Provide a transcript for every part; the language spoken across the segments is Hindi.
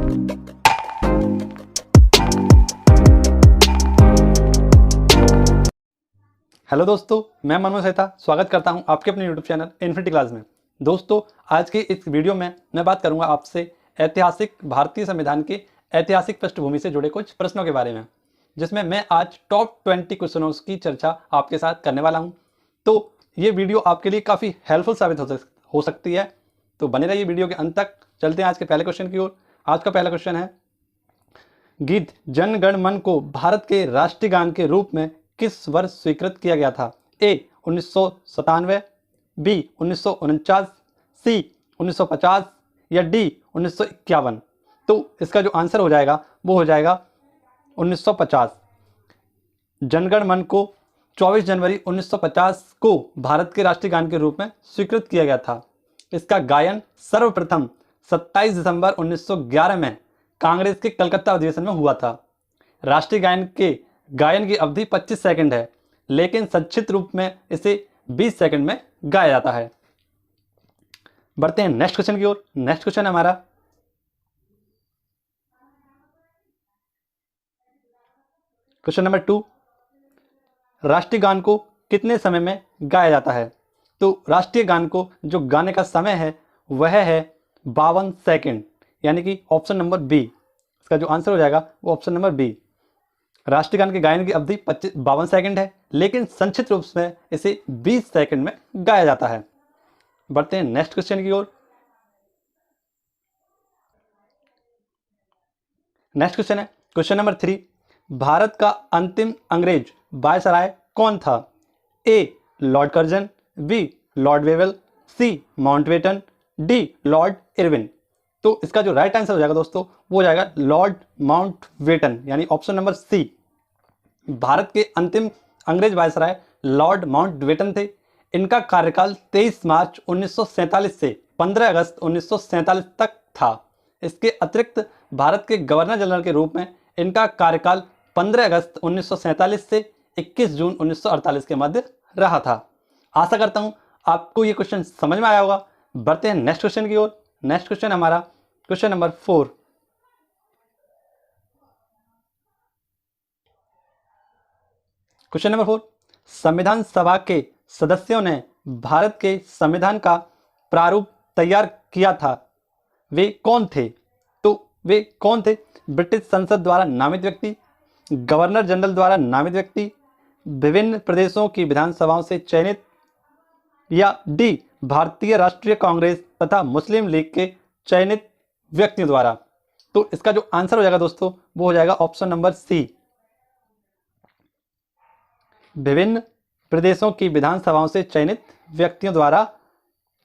हेलो दोस्तों, मैं मनोज सेता स्वागत करता हूं आपके अपने यूट्यूब चैनल इन्फिनिटी क्लास में। दोस्तों, आज की इस वीडियो में मैं बात करूंगा आपसे ऐतिहासिक भारतीय संविधान की ऐतिहासिक पृष्ठभूमि से जुड़े कुछ प्रश्नों के बारे में, जिसमें मैं आज टॉप 20 क्वेश्चनों की चर्चा आपके साथ करने वाला हूं। तो ये वीडियो आपके लिए काफ़ी हेल्पफुल साबित हो सकती है, तो बने रहिए वीडियो के अंत तक। चलते हैं आज के पहले क्वेश्चन की ओर। आज का पहला क्वेश्चन है, गीत जन गण मन को भारत के राष्ट्रीय गान के रूप में किस वर्ष स्वीकृत किया गया था? ए 1997, बी 1949, सी 1950 या डी 1951। तो इसका जो आंसर हो जाएगा वो हो जाएगा 1950। जनगण मन को 24 जनवरी 1950 को भारत के राष्ट्रीय गान के रूप में स्वीकृत किया गया था। इसका गायन सर्वप्रथम 27 दिसंबर 1911 में कांग्रेस के कलकत्ता अधिवेशन में हुआ था। राष्ट्रीय गायन की अवधि 25 सेकंड है, लेकिन संक्षिप्त रूप में इसे 20 सेकंड में गाया जाता है। बढ़ते हैं नेक्स्ट क्वेश्चन की ओर। नेक्स्ट क्वेश्चन है हमारा, क्वेश्चन नंबर 2, राष्ट्रीय गान को कितने समय में गाया जाता है? तो राष्ट्रीय गान को जो गाने का समय है वह है 52 सेकंड, यानी कि ऑप्शन नंबर बी। इसका जो आंसर हो जाएगा वो ऑप्शन नंबर बी। राष्ट्रीय गान के गायन की अवधि 52 सेकंड है, लेकिन संक्षिप्त रूप में इसे 20 सेकंड में गाया जाता है। बढ़ते हैं नेक्स्ट क्वेश्चन की ओर। नेक्स्ट क्वेश्चन है क्वेश्चन नंबर 3, भारत का अंतिम अंग्रेज वायसराय कौन था? A Lord Curzon, B Lord Wavell, C Mountbatten, D Lord Irwin. तो इसका जो राइट आंसर हो जाएगा दोस्तों वो हो जाएगा लॉर्ड माउंटबेटन, यानी ऑप्शन नंबर सी। भारत के अंतिम अंग्रेज वायसराय लॉर्ड माउंटबेटन थे। इनका कार्यकाल 23 मार्च 1947 से 15 अगस्त 1947 तक था। इसके अतिरिक्त भारत के गवर्नर जनरल के रूप में इनका कार्यकाल 15 अगस्त 1947 से 21 जून 1948 के मध्य रहा था। आशा करता हूं आपको ये क्वेश्चन समझ में आया होगा। बढ़ते हैं नेक्स्ट क्वेश्चन की ओर। नेक्स्ट क्वेश्चन हमारा क्वेश्चन नंबर 4। क्वेश्चन नंबर 4, संविधान सभा के सदस्यों ने भारत के संविधान का प्रारूप तैयार किया था, वे कौन थे? तो वे कौन थे? ब्रिटिश संसद द्वारा नामित व्यक्ति, गवर्नर जनरल द्वारा नामित व्यक्ति, विभिन्न प्रदेशों की विधानसभाओं से चयनित, या डी भारतीय राष्ट्रीय कांग्रेस तथा मुस्लिम लीग के चयनित व्यक्तियों द्वारा। तो इसका जो आंसर हो जाएगा दोस्तों वो हो जाएगा ऑप्शन नंबर सी। विभिन्न प्रदेशों की विधानसभाओं से चयनित व्यक्तियों द्वारा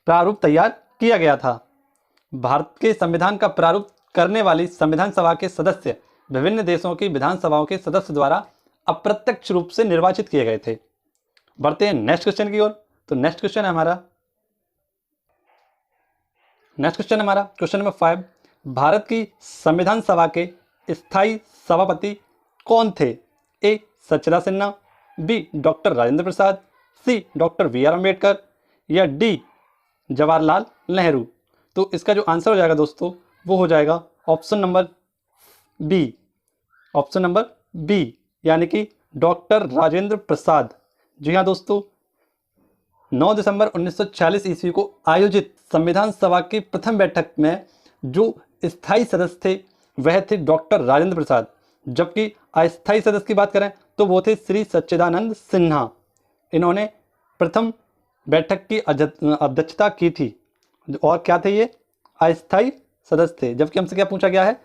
प्रारूप तैयार किया गया था। भारत के संविधान का प्रारूप करने वाली संविधान सभा के सदस्य विभिन्न देशों की विधानसभाओं के सदस्य द्वारा अप्रत्यक्ष रूप से निर्वाचित किए गए थे। बढ़ते हैं नेक्स्ट क्वेश्चन की ओर। तो नेक्स्ट क्वेश्चन है हमारा क्वेश्चन नंबर 5, भारत की संविधान सभा के स्थायी सभापति कौन थे? A Sachchida Sinha, B doctor Rajendra Prasad, C doctor B R Ambedkar, या डी जवाहरलाल नेहरू। तो इसका जो आंसर हो जाएगा दोस्तों वो हो जाएगा option number B. Option number B, यानी कि डॉक्टर राजेंद्र प्रसाद। जी हाँ दोस्तों, 9 दिसंबर 1946 ईस्वी को आयोजित संविधान सभा की प्रथम बैठक में जो स्थायी सदस्य थे वह थे डॉक्टर राजेंद्र प्रसाद, जबकि अस्थायी सदस्य की बात करें तो वो थे श्री सच्चिदानंद सिन्हा। इन्होंने प्रथम बैठक की अध्यक्षता की थी। और क्या थे ये? अस्थायी सदस्य थे, जबकि हमसे क्या पूछा गया है?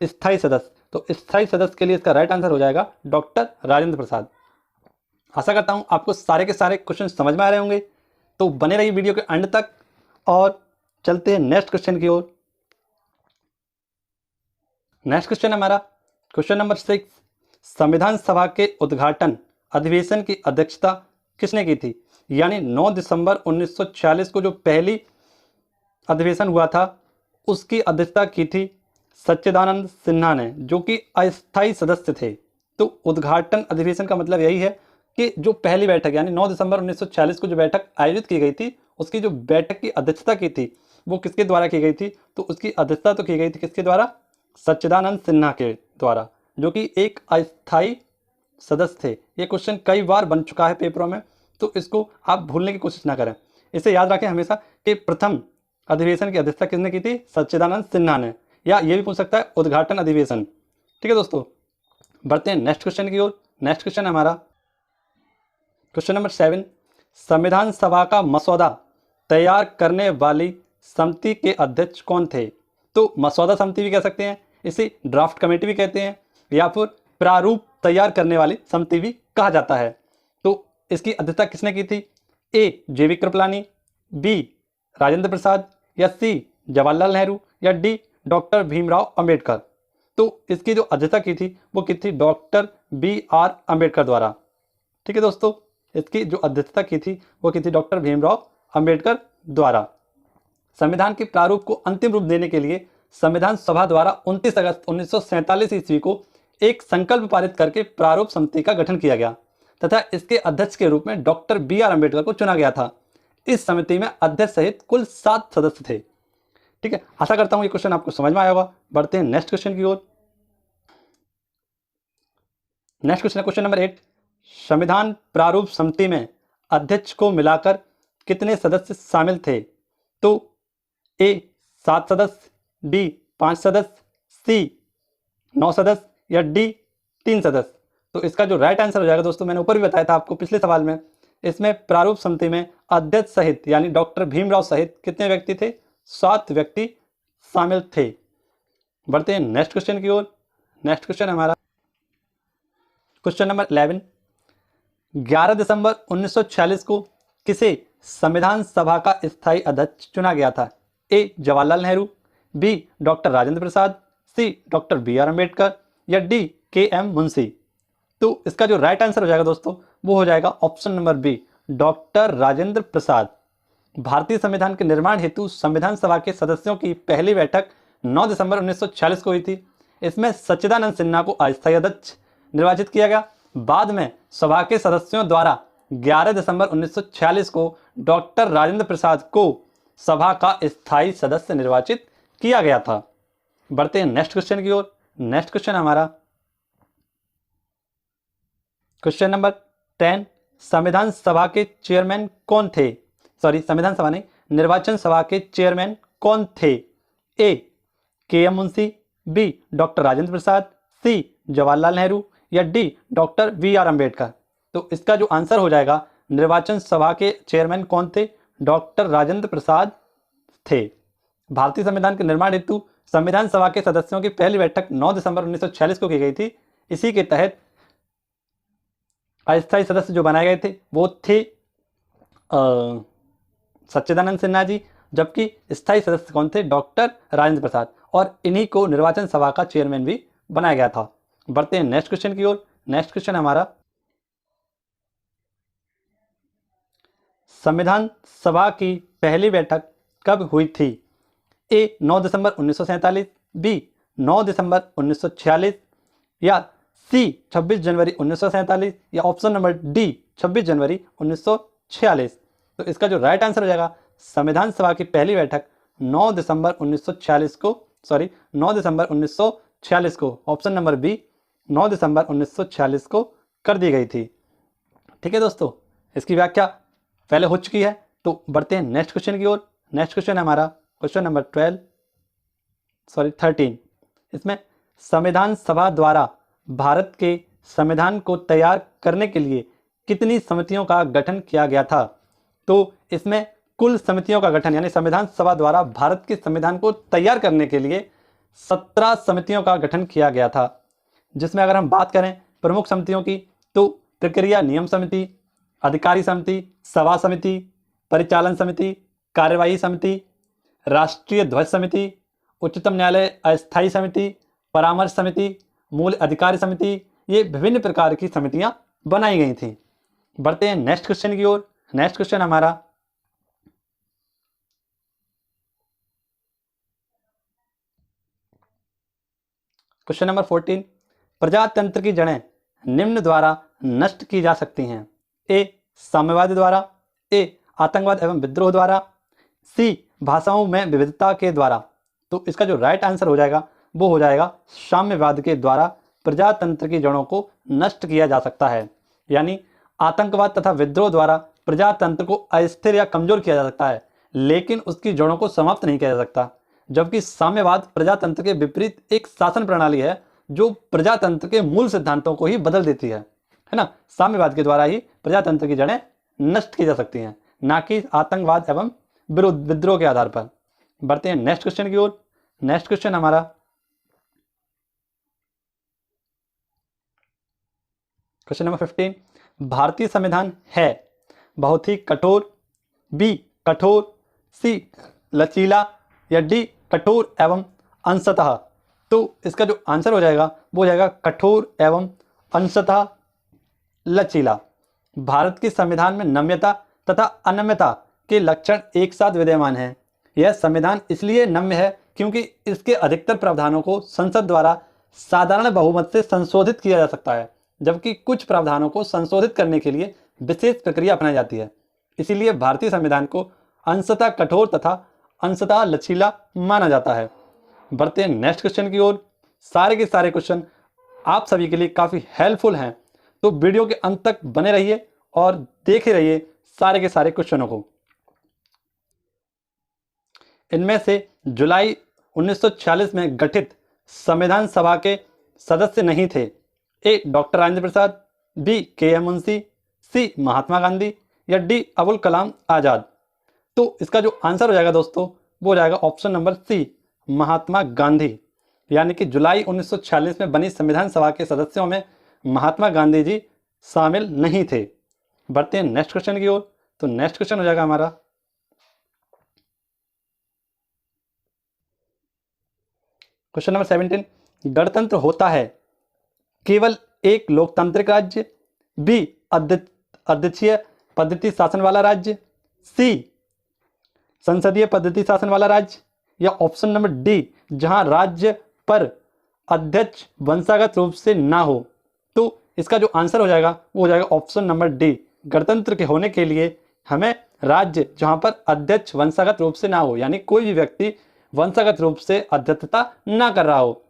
स्थायी सदस्य। तो स्थायी सदस्य के लिए इसका राइट आंसर हो जाएगा डॉक्टर राजेंद्र प्रसाद। आशा करता हूं आपको सारे के सारे क्वेश्चन समझ में आ रहे होंगे, तो बने रहिए वीडियो के अंत तक। और चलते हैं नेक्स्ट क्वेश्चन की ओर। नेक्स्ट क्वेश्चन हमारा क्वेश्चन नंबर 6, संविधान सभा के उद्घाटन अधिवेशन की अध्यक्षता किसने की थी? यानी 9 दिसंबर 1946 को जो पहली अधिवेशन हुआ था उसकी अध्यक्षता की थी सच्चिदानंद सिन्हा ने, जो कि अस्थायी सदस्य थे। तो उद्घाटन अधिवेशन का मतलब यही है कि जो पहली बैठक यानी 9 दिसंबर 1946 को जो बैठक आयोजित की गई थी उसकी जो बैठक की अध्यक्षता की थी वो किसके द्वारा की गई थी? तो उसकी अध्यक्षता तो की गई थी किसके द्वारा? सच्चिदानंद सिन्हा के द्वारा, जो कि एक अस्थायी सदस्य थे। ये क्वेश्चन कई बार बन चुका है पेपरों में, तो इसको आप भूलने की कोशिश ना करें। इसे याद रखें हमेशा कि प्रथम अधिवेशन की अध्यक्षता किसने की थी? सच्चिदानंद सिन्हा ने। या ये भी पूछ सकता है उद्घाटन अधिवेशन। ठीक है दोस्तों, बढ़ते हैं नेक्स्ट क्वेश्चन की ओर। नेक्स्ट क्वेश्चन हमारा क्वेश्चन नंबर 7, संविधान सभा का मसौदा तैयार करने वाली समिति के अध्यक्ष कौन थे? तो मसौदा समिति भी कह सकते हैं, इसे ड्राफ्ट कमेटी भी कहते हैं, या फिर प्रारूप तैयार करने वाली समिति भी कहा जाता है। तो इसकी अध्यक्षता किसने की थी? ए जे.वी. कृपलानी, बी राजेंद्र प्रसाद, या सी जवाहरलाल नेहरू, या डी डॉक्टर भीमराव अंबेडकर। तो इसकी जो अध्यक्षता की थी वो की थी डॉक्टर बी.आर. अंबेडकर द्वारा। ठीक है दोस्तों, इसकी जो अध्यक्षता की थी वो की थी डॉक्टर भीमराव अंबेडकर द्वारा। संविधान के प्रारूप को अंतिम रूप देने के लिए संविधान सभा द्वारा 29 अगस्त 1947 ईस्वी को एक संकल्प पारित करके प्रारूप समिति का गठन किया गया तथा इसके अध्यक्ष के रूप में डॉक्टर बी.आर. अंबेडकर को चुना गया था। इस समिति में अध्यक्ष सहित कुल 7 सदस्य थे। ठीक है, आशा करता हूं ये क्वेश्चन आपको समझ में आया होगा। बढ़ते हैं नेक्स्ट क्वेश्चन की ओर। नेक्स्ट क्वेश्चन है क्वेश्चन नंबर 8, संविधान प्रारूप समिति में अध्यक्ष को मिलाकर कितने सदस्य शामिल थे? तो ए 7 सदस्य, बी 5 सदस्य, सी 9 सदस्य, या डी 3 सदस्य। तो इसका जो राइट आंसर हो जाएगा दोस्तों, मैंने ऊपर भी बताया था आपको पिछले सवाल में, इसमें प्रारूप समिति में अध्यक्ष सहित यानी डॉक्टर भीमराव सहित कितने व्यक्ति थे? 7 व्यक्ति शामिल थे। बढ़ते हैं नेक्स्ट क्वेश्चन की ओर। नेक्स्ट क्वेश्चन हमारा क्वेश्चन नंबर 11, 11 दिसंबर 1946 को किसे संविधान सभा का स्थायी अध्यक्ष चुना गया था? ए Jawaharlal Nehru, B doctor Rajendra Prasad, C doctor B R. Ambedkar, या डी के.एम. मुंशी। तो इसका जो राइट आंसर हो जाएगा दोस्तों वो हो जाएगा option number B, doctor Rajendra Prasad. भारतीय संविधान के निर्माण हेतु संविधान सभा के सदस्यों की पहली बैठक 9 दिसंबर 1946 को हुई थी। इसमें सच्चिदानंद सिन्हा को अस्थायी अध्यक्ष निर्वाचित किया गया। बाद में सभा के सदस्यों द्वारा 11 दिसंबर 1946 को डॉक्टर राजेंद्र प्रसाद को सभा का स्थायी सदस्य निर्वाचित किया गया था। बढ़ते हैं नेक्स्ट क्वेश्चन की ओर। नेक्स्ट क्वेश्चन हमारा क्वेश्चन नंबर 10, संविधान सभा के चेयरमैन कौन थे? संविधान सभा नहीं, निर्वाचन सभा के चेयरमैन कौन थे? A KM. Munshi, B doctor Rajendra Prasad, C Jawaharlal Nehru, या डी डॉक्टर बी.आर. अंबेडकर। तो इसका जो आंसर हो जाएगा, निर्वाचन सभा के चेयरमैन कौन थे? डॉक्टर राजेंद्र प्रसाद थे। भारतीय संविधान के निर्माण हेतु संविधान सभा के सदस्यों की पहली बैठक 9 दिसंबर 1946 को की गई थी। इसी के तहत अस्थायी सदस्य जो बनाए गए थे वो थे सच्चिदानंद सिन्हा जी, जबकि स्थायी सदस्य कौन थे? डॉक्टर राजेंद्र प्रसाद, और इन्हीं को निर्वाचन सभा का चेयरमैन भी बनाया गया था। बढ़ते हैं नेक्स्ट क्वेश्चन की ओर। नेक्स्ट क्वेश्चन हमारा, संविधान सभा की पहली बैठक कब हुई थी? ए 9 दिसंबर 1947, बी 9 दिसंबर 1946, या सी 26 जनवरी 1947, या ऑप्शन नंबर डी 26 जनवरी 1946। तो इसका जो राइट आंसर हो जाएगा, संविधान सभा की पहली बैठक 9 दिसंबर 1946 को ऑप्शन नंबर बी 9 दिसंबर 1946 को कर दी गई थी। ठीक है दोस्तों, इसकी व्याख्या पहले हो चुकी है। तो बढ़ते हैं नेक्स्ट क्वेश्चन की ओर। नेक्स्ट क्वेश्चन है हमारा क्वेश्चन नंबर 13। इसमें संविधान सभा द्वारा भारत के संविधान को तैयार करने के लिए कितनी समितियों का गठन किया गया था? तो इसमें कुल समितियों का गठन यानी संविधान सभा द्वारा भारत के संविधान को तैयार करने के लिए 17 समितियों का गठन किया गया था, जिसमें अगर हम बात करें प्रमुख समितियों की तो प्रक्रिया नियम समिति, अधिकारी समिति, सभा समिति, परिचालन समिति, कार्यवाही समिति, राष्ट्रीय ध्वज समिति, उच्चतम न्यायालय अस्थायी समिति, परामर्श समिति, मूल अधिकार समिति, ये विभिन्न प्रकार की समितियां बनाई गई थी। बढ़ते हैं नेक्स्ट क्वेश्चन की ओर। नेक्स्ट क्वेश्चन हमारा क्वेश्चन नंबर 14, प्रजातंत्र की जड़ें निम्न द्वारा नष्ट की जा सकती हैं। ए साम्यवाद द्वारा, ए आतंकवाद एवं विद्रोह द्वारा, सी भाषाओं में विविधता के द्वारा। तो इसका जो राइट आंसर हो जाएगा, वो हो जाएगा साम्यवाद के द्वारा प्रजातंत्र की जड़ों को नष्ट किया जा सकता है। यानी आतंकवाद तथा विद्रोह द्वारा प्रजातंत्र को अस्थिर या कमजोर किया जा सकता है, लेकिन उसकी जड़ों को समाप्त नहीं किया जा सकता। जबकि साम्यवाद प्रजातंत्र के विपरीत एक शासन प्रणाली है जो प्रजातंत्र के मूल सिद्धांतों को ही बदल देती है ना। साम्यवाद के द्वारा ही प्रजातंत्र की जड़ें नष्ट की जा सकती हैं, ना कि आतंकवाद एवं विद्रोह के आधार पर। बढ़ते हैं नेक्स्ट क्वेश्चन की ओर। नेक्स्ट क्वेश्चन हमारा क्वेश्चन नंबर 15, भारतीय संविधान है बहुत ही कठोर, बी कठोर, सी लचीला या डी कठोर एवं अंशतः। तो इसका जो आंसर हो जाएगा वो हो जाएगा कठोर एवं अंशतः लचीला। भारत के संविधान में नम्यता तथा अनम्यता के लक्षण एक साथ विद्यमान हैं। यह संविधान इसलिए नम्य है क्योंकि इसके अधिकतर प्रावधानों को संसद द्वारा साधारण बहुमत से संशोधित किया जा सकता है, जबकि कुछ प्रावधानों को संशोधित करने के लिए विशेष प्रक्रिया अपनाई जाती है। इसीलिए भारतीय संविधान को अंशतः कठोर तथा अंशतः लचीला माना जाता है। बढ़ते हैं नेक्स्ट क्वेश्चन की ओर। सारे के सारे क्वेश्चन आप सभी के लिए काफी हेल्पफुल हैं, तो वीडियो के अंत तक बने रहिए और देखे रहिए सारे के सारे क्वेश्चनों को। इनमें से जुलाई 1946 में गठित संविधान सभा के सदस्य नहीं थे। ए डॉक्टर राजेंद्र प्रसाद, बी के.एम. मुंशी, सी महात्मा गांधी या डी अबुल कलाम आजाद। तो इसका जो आंसर हो जाएगा दोस्तों वो हो जाएगा option number C Mahatma Gandhi. यानी कि जुलाई 1946 में बनी संविधान सभा के सदस्यों में महात्मा गांधी जी शामिल नहीं थे। बढ़ते हैं नेक्स्ट क्वेश्चन की ओर। तो नेक्स्ट क्वेश्चन हो जाएगा हमारा क्वेश्चन नंबर 17, गणतंत्र होता है केवल एक लोकतांत्रिक राज्य, बी अध्यक्षीय पद्धति शासन वाला राज्य, सी संसदीय पद्धति शासन वाला राज्य या ऑप्शन नंबर डी जहां राज्य पर अध्यक्ष वंशागत रूप से ना हो। तो इसका जो आंसर हो जाएगा वो हो जाएगा ऑप्शन नंबर डी। गणतंत्र के होने के लिए हमें राज्य जहां पर अध्यक्ष वंशागत रूप से ना हो, यानी कोई भी व्यक्ति वंशागत रूप से अध्यक्षता ना कर रहा हो,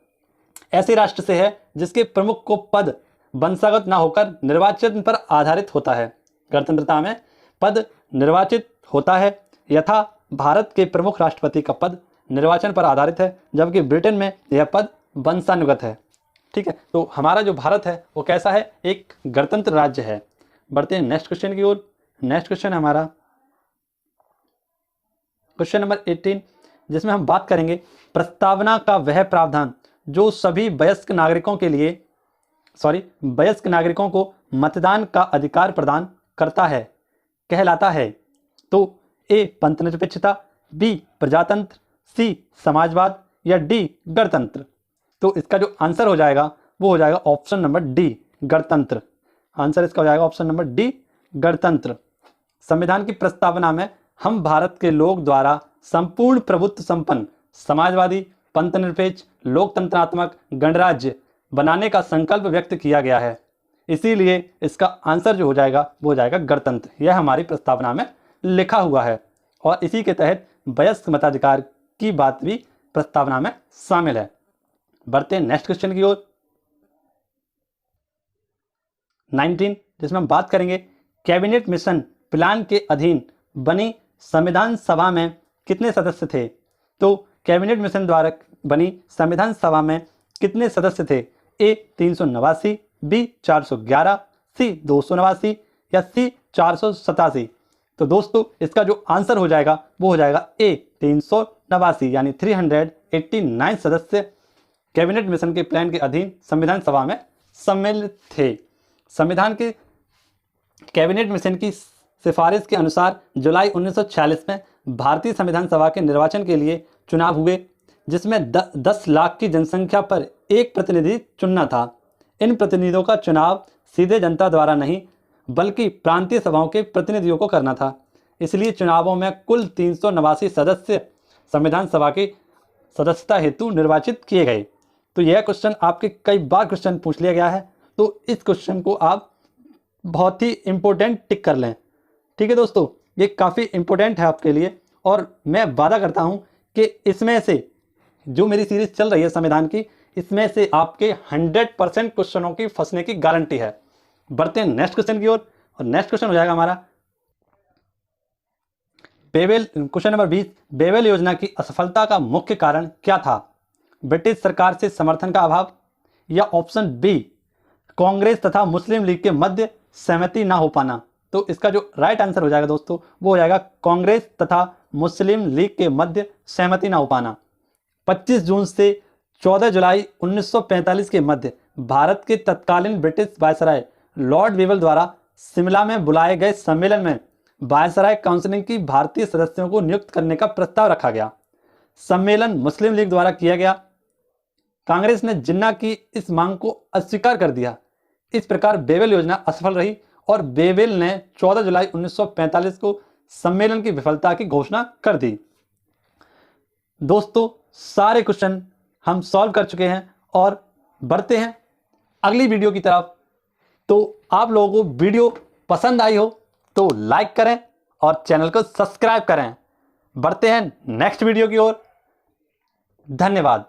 ऐसे राष्ट्र से है जिसके प्रमुख को पद वंशागत ना होकर निर्वाचन पर आधारित होता है। गणतंत्रता में पद निर्वाचित होता है, यथा भारत के प्रमुख राष्ट्रपति का पद निर्वाचन पर आधारित है, जबकि ब्रिटेन में यह पद वंशानुगत है। ठीक है, तो हमारा जो भारत है वो कैसा है, एक गणतंत्र राज्य है। बढ़ते हैं नेक्स्ट क्वेश्चन की ओर। नेक्स्ट क्वेश्चन हमारा क्वेश्चन नंबर 18, जिसमें हम बात करेंगे प्रस्तावना का वह प्रावधान जो सभी वयस्क नागरिकों को मतदान का अधिकार प्रदान करता है कहलाता है। तो ए पंथनिरपेक्षता, बी प्रजातंत्र, सी समाजवाद या डी गणतंत्र। तो इसका जो आंसर हो जाएगा वो हो जाएगा ऑप्शन नंबर डी गणतंत्र। आंसर इसका हो जाएगा ऑप्शन नंबर डी गणतंत्र। संविधान की प्रस्तावना में हम भारत के लोग द्वारा संपूर्ण प्रभुत्व संपन्न समाजवादी पंथनिरपेक्ष लोकतंत्रात्मक गणराज्य बनाने का संकल्प व्यक्त किया गया है। इसीलिए इसका आंसर जो हो जाएगा वो हो जाएगा गणतंत्र। यह हमारी प्रस्तावना में लिखा हुआ है और इसी के तहत वयस्क मताधिकार की बात भी प्रस्तावना में शामिल है। बढ़ते हैं नेक्स्ट क्वेश्चन की ओर। 19, जिसमें हम बात करेंगे कैबिनेट मिशन प्लान के अधीन बनी संविधान सभा में कितने सदस्य थे। तो कैबिनेट मिशन द्वारा बनी संविधान सभा में कितने सदस्य थे, ए 389, बी 411, सी 289 या सी 487। तो दोस्तों इसका जो आंसर हो जाएगा वो हो जाएगा ए 389, यानी 389 सदस्य कैबिनेट मिशन के प्लान के अधीन संविधान सभा में सम्मिलित थे। संविधान के कैबिनेट मिशन की सिफारिश के अनुसार जुलाई 1946 में भारतीय संविधान सभा के निर्वाचन के लिए चुनाव हुए, जिसमें 10 लाख की जनसंख्या पर एक प्रतिनिधि चुनना था। इन प्रतिनिधियों का चुनाव सीधे जनता द्वारा नहीं बल्कि प्रांतीय सभाओं के प्रतिनिधियों को करना था। इसलिए चुनावों में कुल 389 सदस्य संविधान सभा की सदस्यता हेतु निर्वाचित किए गए। तो यह क्वेश्चन आपके कई बार क्वेश्चन पूछ लिया गया है, तो इस क्वेश्चन को आप बहुत ही इंपॉर्टेंट टिक कर लें। ठीक है दोस्तों, ये काफ़ी इंपॉर्टेंट है आपके लिए और मैं वादा करता हूं कि इसमें से जो मेरी सीरीज चल रही है संविधान की, इसमें से आपके 100% क्वेश्चनों की फंसने की गारंटी है। बढ़ते हैं नेक्स्ट क्वेश्चन की ओर, और नेक्स्ट क्वेश्चन हो जाएगा हमारा बेवेल, क्वेश्चन नंबर 20, बेवेल योजना की असफलता का मुख्य कारण क्या था? ब्रिटिश सरकार से समर्थन का अभाव, या ऑप्शन बी कांग्रेस तथा मुस्लिम लीग के मध्य सहमति ना हो पाना। तो इसका जो राइट आंसर हो जाएगा दोस्तों, वो हो जाएगा कांग्रेस तथा मुस्लिम लीग के मध्य सहमति ना हो पाना। 25 जून से 14 जुलाई 1945 के मध्य भारत के तत्कालीन ब्रिटिश वायसराय लॉर्ड वीवल द्वारा शिमला में बुलाए गए सम्मेलन में वायसराय काउंसिल की भारतीय सदस्यों को नियुक्त करने का प्रस्ताव रखा गया। सम्मेलन मुस्लिम लीग द्वारा किया गया। कांग्रेस ने जिन्ना की इस मांग को अस्वीकार कर दिया। इस प्रकार बेवेल योजना असफल रही और बेवेल ने 14 जुलाई 1945 को सम्मेलन की विफलता की घोषणा कर दी। दोस्तों, सारे क्वेश्चन हम सॉल्व कर चुके हैं और बढ़ते हैं अगली वीडियो की तरफ। तो आप लोगों को वीडियो पसंद आई हो तो लाइक करें और चैनल को सब्सक्राइब करें। बढ़ते हैं नेक्स्ट वीडियो की ओर। धन्यवाद।